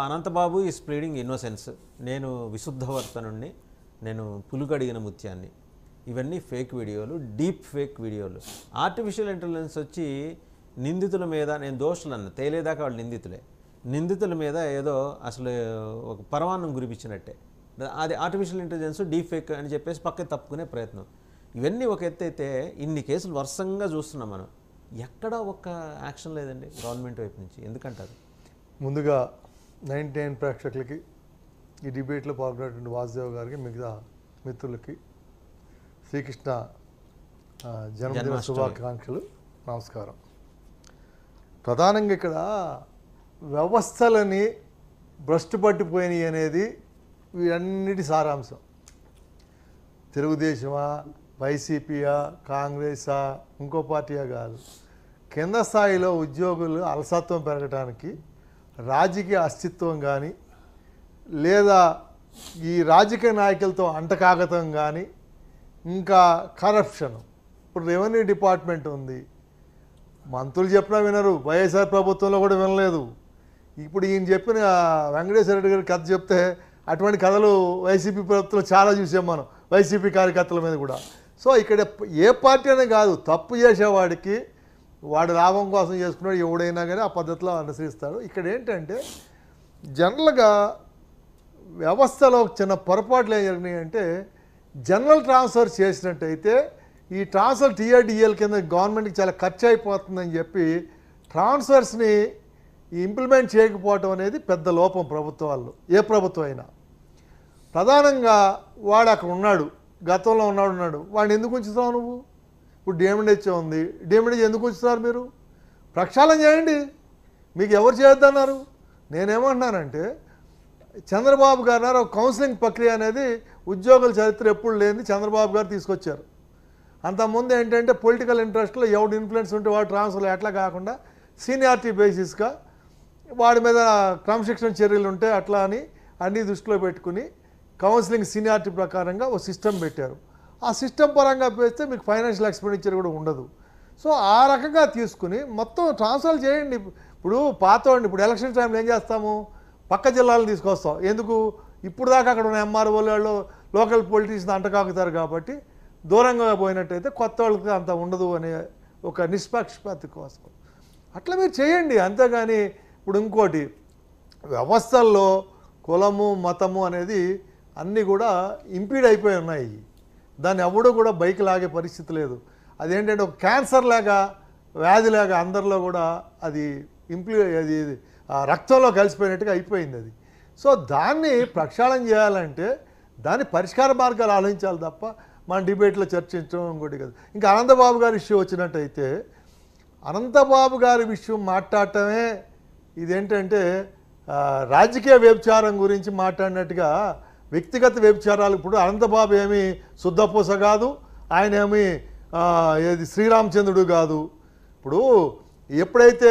అనంతబాబు ఈ spreading innocence. నేను విశుద్ధవర్తనుణ్ణి, నేను పులుకడిగిన ముత్యాన్ని. ఇవన్నీ ఫేక్ వీడియోలు, డీప్ ఫేక్ వీడియోలు. ఆర్టిఫిషియల్ ఇంటెలిజెన్స్ వచ్చి నిందితుల మీద, నేను దోషులన్న తేలేదాకా వాళ్ళు నిందితుల మీద ఏదో అసలు ఒక పరమాన్నం గురిపించినట్టే. అది ఆర్టిఫిషియల్ ఇంటెలిజెన్స్ డీప్ ఫేక్ అని చెప్పేసి పక్కకి తప్పుకునే ప్రయత్నం. ఇవన్నీ ఒక ఎత్తు అయితే ఇన్ని కేసులు వర్షంగా చూస్తున్నాం మనం. ఎక్కడ ఒక్క యాక్షన్ లేదండి గవర్నమెంట్ వైపు నుంచి. ఎందుకంటారు? ముందుగా 99 ప్రేక్షకులకి, ఈ డిబేట్లో పాల్గొనేటువంటి వాసుదేవ్ గారికి, మిగతా మిత్రులకి శ్రీకృష్ణ జన్మదిన శుభాకాంక్షలు, నమస్కారం. ప్రధానంగా ఇక్కడ వ్యవస్థలని భ్రష్టు పట్టిపోయినాయి అనేది వీటన్నిటి సారాంశం. తెలుగుదేశమా, వైసీపీయా, కాంగ్రెసా, ఇంకో పార్టీయా కాదు. కింద స్థాయిలో ఉద్యోగులు అలసత్వం పెరగటానికి రాజకీయ అస్తిత్వం కానీ, లేదా ఈ రాజకీయ నాయకులతో అంటకాగతం కానీ, ఇంకా కరప్షన్. ఇప్పుడు రెవెన్యూ డిపార్ట్మెంట్ ఉంది, మంత్రులు చెప్పినా వినరు, వైఎస్ఆర్ ప్రభుత్వంలో కూడా వినలేదు. ఇప్పుడు ఈయన చెప్పిన వెంకటేశ్వర రెడ్డి గారి కథ చెప్తే అటువంటి కథలు వైసీపీ ప్రభుత్వంలో చాలా చూసాం మనం, వైసీపీ కార్యకర్తల మీద కూడా. సో ఇక్కడ ఏ పార్టీ అనే కాదు, తప్పు చేసేవాడికి వాడు లాభం కోసం చేసుకున్నాడు ఎవడైనా కానీ ఆ పద్ధతిలో అనుసరిస్తాడు. ఇక్కడ ఏంటంటే జనరల్గా వ్యవస్థలో చిన్న పొరపాట్లు ఏం జరిగినాయంటే, జనరల్ ట్రాన్స్ఫర్ చేసినట్టయితే ఈ ట్రాన్స్ఫర్ టీఆర్డీఎల్ కింద గవర్నమెంట్కి చాలా ఖర్చు అయిపోతుందని చెప్పి ట్రాన్స్ఫర్స్ని ఇంప్లిమెంట్ చేయకపోవటం అనేది పెద్ద లోపం ప్రభుత్వాల్లో, ఏ ప్రభుత్వం అయినా. ప్రధానంగా వాడు అక్కడ ఉన్నాడు, గతంలో ఉన్నాడు, వాడిని ఎందుకు ఉంచుతావు నువ్వు? ఇప్పుడు డిఎండ్హెచ్ ఉంది, డిఎండ్హెచ్ ఎందుకు ఉంచుతున్నారు మీరు? ప్రక్షాళన చేయండి. మీకు ఎవరు చేయొద్దన్నారు? నేనేమంటున్నానంటే, చంద్రబాబు గారు ఒక కౌన్సిలింగ్ ప్రక్రియ అనేది ఉద్యోగుల చరిత్ర ఎప్పుడు లేనిది చంద్రబాబు గారు తీసుకొచ్చారు. అంతకుముందు ఏంటంటే పొలిటికల్ ఇంట్రెస్ట్లో ఎవడు ఇన్ఫ్లుయెన్స్ ఉంటే వాడు ట్రాన్స్ఫర్ ఎట్లా కాకుండా సీనియారిటీ బేసిస్గా వాడి మీద క్రమశిక్షణ చర్యలు ఉంటే అట్లా అని అన్నీ దృష్టిలో పెట్టుకుని కౌన్సిలింగ్ సీనియారిటీ ప్రకారంగా ఒక సిస్టమ్ పెట్టారు. ఆ సిస్టమ్ పరంగా పేస్తే మీకు ఫైనాన్షియల్ ఎక్స్పెండిచర్ కూడా ఉండదు. సో ఆ రకంగా తీసుకుని మొత్తం ట్రాన్స్ఫర్ చేయండి. ఇప్పుడు పాతోండి, ఇప్పుడు ఎలక్షన్ టైంలో ఏం చేస్తాము, పక్క జిల్లాలను తీసుకొస్తాం. ఎందుకు? ఇప్పుడు దాకా అక్కడ ఉన్న ఎంఆర్ఓ వాళ్ళు లోకల్ పొలిటీషియన్ అంటకాకుతారు కాబట్టి దూరంగా పోయినట్టయితే కొత్త వాళ్ళకి అంత ఉండదు అనే ఒక నిష్పక్షపాతి కోసం అట్లా మీరు చేయండి. అంతేగాని ఇప్పుడు ఇంకోటి, వ్యవస్థల్లో కులము మతము అనేది అన్నీ కూడా ఇంపీడ్ అయిపోయి ఉన్నాయి. దాన్ని ఎవడూ కూడా బైక్ లాగే పరిస్థితి లేదు. అదేంటంటే ఒక క్యాన్సర్ లాగా, వ్యాధిలాగా అందరిలో కూడా అది అది రక్తంలో కలిసిపోయినట్టుగా అయిపోయింది అది. సో దాన్ని ప్రక్షాళన చేయాలంటే దాని పరిష్కార మార్గాలు ఆలోచించాలి తప్ప మన డిబేట్లో చర్చించడం ఇంకోటి కదా. ఇంకా అనంతబాబు గారి ఇష్యూ వచ్చినట్టయితే, అనంతబాబు గారి విషయం మాట్లాడటమే ఇదేంటంటే రాజకీయ వ్యభిచారం గురించి మాట్లాడినట్టుగా వ్యక్తిగత వ్యభిచారాలు. ఇప్పుడు అనంతబాబు ఏమి శుద్ధపూస కాదు, ఆయన ఏమి ఏది శ్రీరామచంద్రుడు కాదు. ఇప్పుడు ఎప్పుడైతే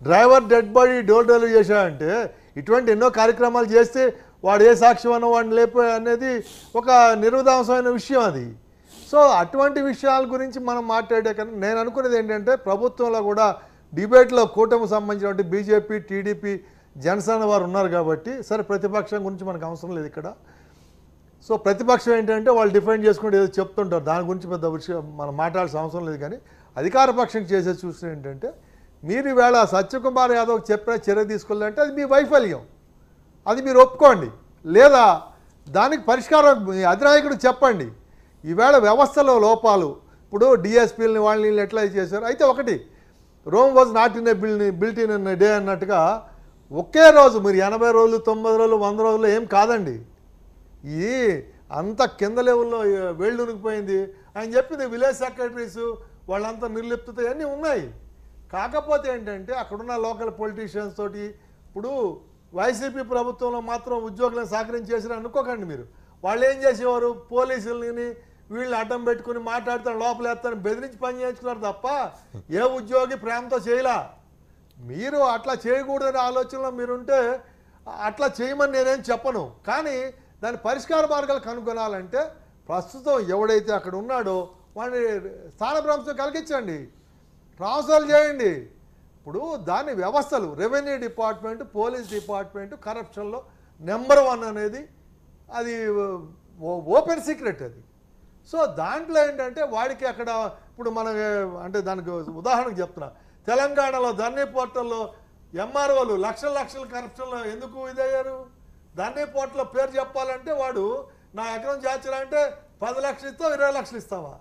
driver dead body door delivery చేశాడంటే ఇటువంటి ఎన్నో కార్యక్రమాలు చేస్తే వాడు ఏ సాక్ష్యం అన్న వాడిని లేపే అనేది ఒక నిర్విధాంసమైన విషయం అది. సో అటువంటి విషయాల గురించి మనం మాట్లాడే కన్నా నేను అనుకునేది ఏంటంటే, ప్రభుత్వంలో కూడా డిబేట్లో కూటమికి సంబంధించినటువంటి బీజేపీ, టీడీపీ, జనసేన వారు ఉన్నారు కాబట్టి, సరే ప్రతిపక్షం గురించి మనకు అవసరం లేదు ఇక్కడ. సో ప్రతిపక్షం ఏంటంటే వాళ్ళు డిఫెండ్ చేసుకుంటే ఏదో చెప్తుంటారు, దాని గురించి పెద్ద విషయం మనం మాట్లాడాల్సిన అవసరం లేదు. కానీ అధికార పక్షం చేసే చూసిన ఏంటంటే, మీరు ఈవేళ సత్యకుమార్ యాదవ్ చెప్పిన చర్య తీసుకోవాలంటే అది మీ వైఫల్యం, అది మీరు ఒప్పుకోండి. లేదా దానికి పరిష్కారం మీ అధినాయకుడు చెప్పండి. ఈవేళ వ్యవస్థలో లోపాలు, ఇప్పుడు డిఎస్పీలని వాళ్ళని ఎట్లా చేశారు. అయితే ఒకటి, Rome was not in a built in day అన్నట్టుగా ఒకే రోజు మీరు 80 రోజులు, 90 రోజులు, 100 రోజులు ఏం కాదండి. ఇది అంత కింద లెవెల్లో వేళ్ళు ఉనికిపోయింది. ఆయన చెప్పింది విలేజ్ సెక్రటరీస్ వాళ్ళంతా నిర్లిప్తత అన్నీ ఉన్నాయి. కాకపోతే ఏంటంటే అక్కడున్న లోకల్ పొలిటీషియన్స్ తోటి, ఇప్పుడు వైసీపీ ప్రభుత్వంలో మాత్రం ఉద్యోగులను సహకరించేసారు అనుకోకండి మీరు. వాళ్ళు ఏం చేసేవారు, పోలీసులని వీళ్ళని అడ్డం పెట్టుకుని మాట్లాడుతాను, లోపలేస్తాను, బెదిరించి పని చేయించుకున్నారు తప్ప ఏ ఉద్యోగి ప్రేమతో చేయలా. మీరు అట్లా చేయకూడదనే ఆలోచనలో మీరుంటే అట్లా చేయమని నేనేం చెప్పను. కానీ దాని పరిష్కార మార్గాలు కనుగొనాలంటే ప్రస్తుతం ఎవడైతే అక్కడ ఉన్నాడో వాడిని స్థానభ్రంశం కలిగించండి, ట్రాన్స్ఫర్ చేయండి. ఇప్పుడు దాని వ్యవస్థలు రెవెన్యూ డిపార్ట్మెంట్, పోలీస్ డిపార్ట్మెంట్ కరప్షన్లో నెంబర్ 1 అనేది అది ఓపెన్ సీక్రెట్ అది. సో దాంట్లో ఏంటంటే వాడికి అక్కడ ఇప్పుడు మన అంటే దానికి ఉదాహరణకు చెప్తున్నా, తెలంగాణలో ధర్నీ పోర్టల్లో ఎంఆర్ఓలు లక్షల కరప్షన్లో ఎందుకు ఇదయ్యారు? ధర్నీ పోర్టల్లో పేరు చెప్పాలంటే వాడు నా అకౌంట్ చేర్చాలంటే 10 లక్షలు ఇస్తావు, 20 లక్షలు ఇస్తావా?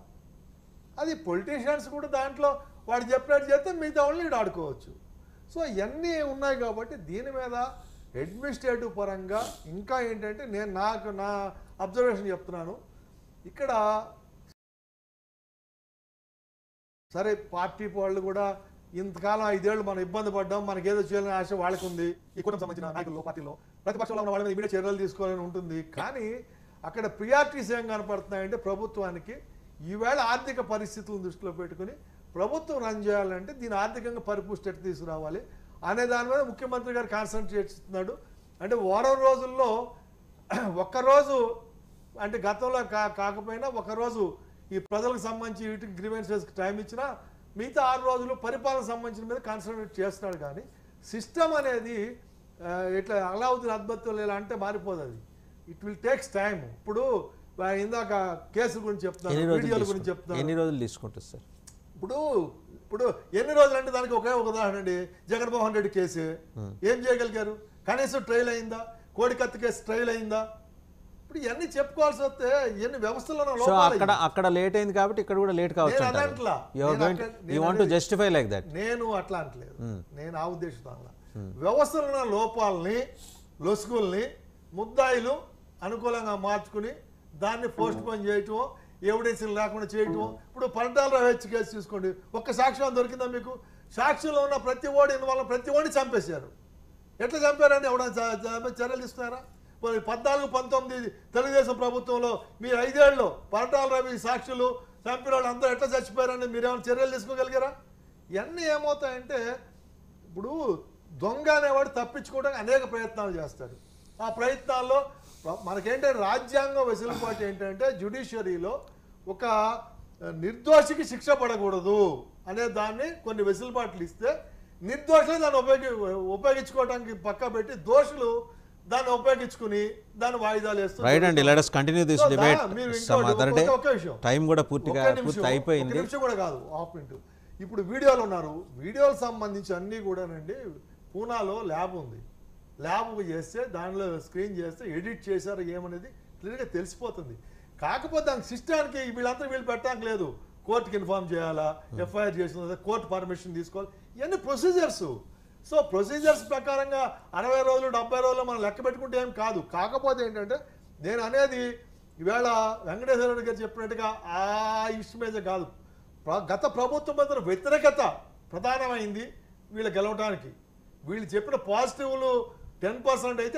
అది పొలిటీషియన్స్ కూడా దాంట్లో వాడు చెప్పినట్టు చేస్తే మిగతా వాళ్ళు ఆడుకోవచ్చు. సో ఇవన్నీ ఉన్నాయి కాబట్టి దీని మీద అడ్మినిస్ట్రేటివ్ పరంగా ఇంకా ఏంటంటే నేను నా అబ్జర్వేషన్ చెప్తున్నాను. ఇక్కడ సరే పార్టీ వాళ్ళు కూడా ఇంతకాలం 5 ఏళ్ళు మనం ఇబ్బంది పడ్డాం, మనకేదో చేయాలని ఆశ వాళ్ళకు ఉంది, ఈ కుటుంబం సంబంధించిన నాయకుల్లో పార్టీలో ప్రతిపక్షంలో ఉన్న వాళ్ళ మీద ఇమీడియట్ చర్యలు తీసుకోవాలని ఉంటుంది. కానీ అక్కడ ప్రియారిటీస్ ఏం కనపడుతున్నాయంటే ప్రభుత్వానికి ఈవేళ ఆర్థిక పరిస్థితులను దృష్టిలో పెట్టుకుని ప్రభుత్వం రన్ చేయాలంటే దీని ఆర్థికంగా పరిపుష్టి ఎట్టు తీసుకురావాలి అనే దాని మీద ముఖ్యమంత్రి గారు కాన్సన్ట్రేట్ చేస్తున్నాడు. అంటే వారం రోజుల్లో ఒక్కరోజు అంటే గతంలో కాకపోయినా ఒకరోజు ఈ ప్రజలకు సంబంధించి వీటికి గ్రీవెన్సెస్కి టైం ఇచ్చినా మిగతా 6 రోజులు పరిపాలన సంబంధించిన మీద కాన్సన్ట్రేట్ చేస్తున్నాడు. కానీ సిస్టమ్ అనేది ఇట్లా అలావుద్దీన్ అద్భుతం ఇలా అంటే మారిపోదు, అది ఇట్ విల్ టేక్స్ టైం. ఇప్పుడు ఇందాక కేసుల గురించి చెప్తున్నాను, వీడియోల గురించి చెప్తున్నాను. ఎన్ని రోజులు తీసుకుంటుంది సార్? ఇప్పుడు ఎన్ని రోజులు అంటే దానికి ఒకే ఒక ఉదాహరణ అండి, జగన్మోహన్ రెడ్డి కేసు ఏం చేయగలిగారు? కనీసం ట్రయల్ అయిందా? కోడికత్తి కేసు ట్రయల్ అయిందా? ఇప్పుడు ఇవన్నీ చెప్పుకోవాల్సి వస్తే ఎన్ని వ్యవస్థలో అక్కడ లేట్ అయింది కాబట్టి ఇక్కడ కూడా లేట్ కావచ్చు. నేను అట్లా అంటలేదు, నేను ఆ ఉద్దేశంతో వ్యవస్థలో ఉన్న లోపాలని లొసుగుల్ని ముద్దాయిలు అనుకూలంగా మార్చుకుని దాన్ని పోస్ట్ పోన్ చేయటం, ఎవిడెన్స్ లేకుండా చేయటం. ఇప్పుడు పరిటాల రవి కేసు చూసుకోండి, ఒక్క సాక్ష్యం దొరికిందా మీకు? సాక్షిలో ఉన్న ప్రతి ఓడిని వల్ల ప్రతి ఓడిని చంపేశారు. ఎట్లా చంపారని ఎవడైనా చర్యలు తీసుకున్నారా? 14-19 తెలుగుదేశం ప్రభుత్వంలో మీరు 5 ఏళ్ళలో పరిటాల రవి సాక్షులు చంపిన వాళ్ళు అందరూ ఎట్లా చచ్చిపోయారని మీరు ఏమైనా చర్యలు తీసుకోగలిగారా? ఇవన్నీ ఏమవుతాయంటే ఇప్పుడు దొంగ అనేవాడు తప్పించుకోవడానికి అనేక ప్రయత్నాలు చేస్తాడు. ఆ ప్రయత్నాల్లో మనకేంటంటే రాజ్యాంగ వెసులుబాటు ఏంటంటే జ్యుడిషియరీలో ఒక నిర్దోషికి శిక్ష పడకూడదు అనే దాన్ని కొన్ని వెసులుబాట్లు ఇస్తే నిర్దోషులు దాన్ని ఉపయోగించుకోవడానికి పక్క పెట్టి దొంగలు దాన్ని ఉపయోగించుకుని దాన్ని వాయిదాలు వేస్తారు. రైట్ అండి, let us continue this debate some other day. Time కూడా పూర్తిగా అయిపోయింది. నిమిషం కూడా కాదు, హాఫ్ మినిట్. ఇప్పుడు వీడియోలు ఉన్నారు, వీడియోలకు సంబంధించి అన్నీ కూడానండి పూనాలో ల్యాబ్ ఉంది. ల్యాబ్ చేస్తే దానిలో స్క్రీన్ చేస్తే ఎడిట్ చేశారు ఏమనేది క్లియర్గా తెలిసిపోతుంది. కాకపోతే దానికి సిస్టానికి వీళ్ళు పెట్టడానికి లేదు. కోర్టుకి ఇన్ఫార్మ్ చేయాలా, ఎఫ్ఐఆర్ చేసిన కోర్టు పర్మిషన్ తీసుకోవాలి, ఇవన్నీ ప్రొసీజర్స్. సో ప్రొసీజర్స్ ప్రకారంగా 60 రోజులు 70 రోజులు మనం లెక్క పెట్టుకుంటే ఏం కాదు. కాకపోతే ఏంటంటే నేను అనేది ఈవేళ వెంకటేశ్వర రెడ్డి గారు చెప్పినట్టుగా ఆ ఇష్యూ మీద కాదు, గత ప్రభుత్వం మీద వ్యతిరేకత ప్రధానమైంది వీళ్ళు గెలవడానికి. వీళ్ళు చెప్పిన పాజిటివ్లు 10% అయితే